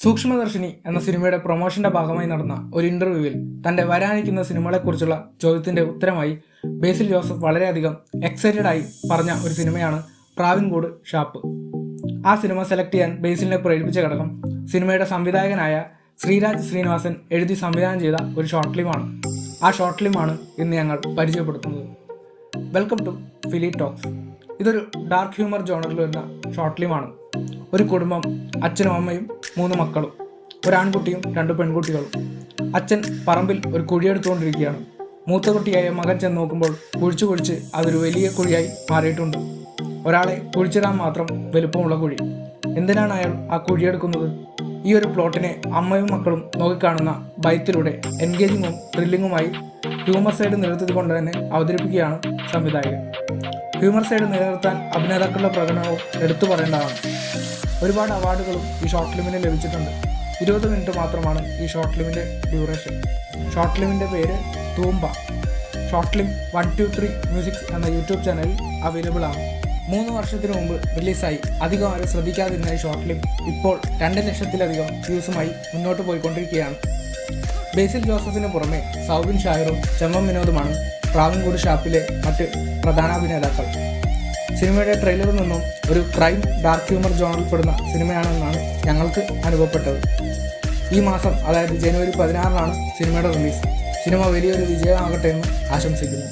സൂക്ഷ്മദർശിനി എന്ന സിനിമയുടെ പ്രൊമോഷന്റെ ഭാഗമായി നടന്ന ഒരു ഇന്റർവ്യൂവിൽ തന്റെ വരാനിരിക്കുന്ന സിനിമകളെക്കുറിച്ചുള്ള ചോദ്യത്തിന്റെ ഉത്തരമായി ബേസിൽ ജോസഫ് വളരെയധികം എക്സൈറ്റഡ് ആയി പറഞ്ഞ ഒരു സിനിമയാണ് ട്രാവിൻകൂട് ഷാപ്പ്. ആ സിനിമ സെലക്ട് ചെയ്യാൻ ബേസിലിനെ പ്രേരിപ്പിച്ച ഘടകം സിനിമയുടെ സംവിധായകനായ ശ്രീരാജ് ശ്രീനിവാസൻ എഴുതി സംവിധാനം ചെയ്ത ഒരു ഷോർട്ട് ഫിലിമാണ്. ആ ഷോർട്ട് ഫിലിമാണ് ഇന്ന് ഞങ്ങൾ പരിചയപ്പെടുത്തുന്നത്. Welcome to Filmy Talks. ഇതൊരു ഡാർക്ക് ഹ്യൂമർ ജോണറിൽ വരുന്ന ഷോർട്ട് ഫിലിമാണ്. ഒരു കുടുംബം, അച്ഛനും അമ്മയും 3 മക്കളും, ഒരു ആൺകുട്ടിയും 2 പെൺകുട്ടികളും. അച്ഛൻ പറമ്പിൽ ഒരു കുഴിയെടുത്തുകൊണ്ടിരിക്കുകയാണ്. മൂത്ത കുട്ടിയായ മകൻ ചെന്ന് നോക്കുമ്പോൾ കുഴിച്ച് അതൊരു വലിയ കുഴിയായി മാറിയിട്ടുണ്ട്. ഒരാളെ കുഴിച്ചിടാൻ മാത്രം വലുപ്പമുള്ള കുഴി. എന്തിനാണ് അയാൾ ആ കുഴിയെടുക്കുന്നത്? ഈ ഒരു പ്ലോട്ടിനെ അമ്മയും മക്കളും നോക്കിക്കാണുന്ന ഭയത്തിലൂടെ എൻഗേജിങ്ങും ത്രില്ലിങ്ങുമായി ഹ്യൂമർ സൈഡ് നിലനിർത്തിക്കൊണ്ട് തന്നെ അവതരിപ്പിക്കുകയാണ് സംവിധായകൻ. ഹ്യൂമർ സൈഡ് നിലനിർത്താൻ അഭിനേതാക്കളുടെ പ്രകടനവും എടുത്തു പറയേണ്ടതാണ്. ഒരുപാട് അവാർഡുകളും ഈ ഷോർട്ട് ഫിലിമിന് ലഭിച്ചിട്ടുണ്ട്. 20 മിനിറ്റ് മാത്രമാണ് ഈ ഷോർട്ട് ഫിലിമിൻ്റെ ഡ്യൂറേഷൻ. ഷോർട്ട് ഫിലിമിൻ്റെ പേര് തൂമ്പ. ഷോർട്ട് ഫിലിം 123 മ്യൂസിക്സ് എന്ന യൂട്യൂബ് ചാനലിൽ അവൈലബിൾ ആണ്. 3 വർഷത്തിന് മുമ്പ് റിലീസായി അധികം ആരും ശ്രദ്ധിക്കാതിരുന്ന ഈ ഷോർട്ട് ഫിലിം ഇപ്പോൾ 2 ലക്ഷത്തിലധികം വ്യൂസുമായി മുന്നോട്ട് പോയിക്കൊണ്ടിരിക്കുകയാണ്. ബേസിൽ ജോസഫിന് പുറമെ സൗബിൻ ഷാഹിറും ചെമ്മൻ വിനോദുമാണ് ട്രാവിൻകൂട് ഷാപ്പിലെ മറ്റ് പ്രധാന അഭിനേതാക്കൾ. സിനിമയുടെ ട്രെയിലറിൽ നിന്നും ഒരു ക്രൈം ഡാർക്ക് ഹ്യൂമർ ജോണറിൽപ്പെടുന്ന സിനിമയാണെന്നാണ് ഞങ്ങൾക്ക് അനുഭവപ്പെട്ടത്. ഈ മാസം, അതായത് ജനുവരി 16-നാണ് സിനിമയുടെ റിലീസ്. സിനിമ വലിയൊരു വിജയമാകട്ടെ എന്ന് ആശംസിക്കുന്നു.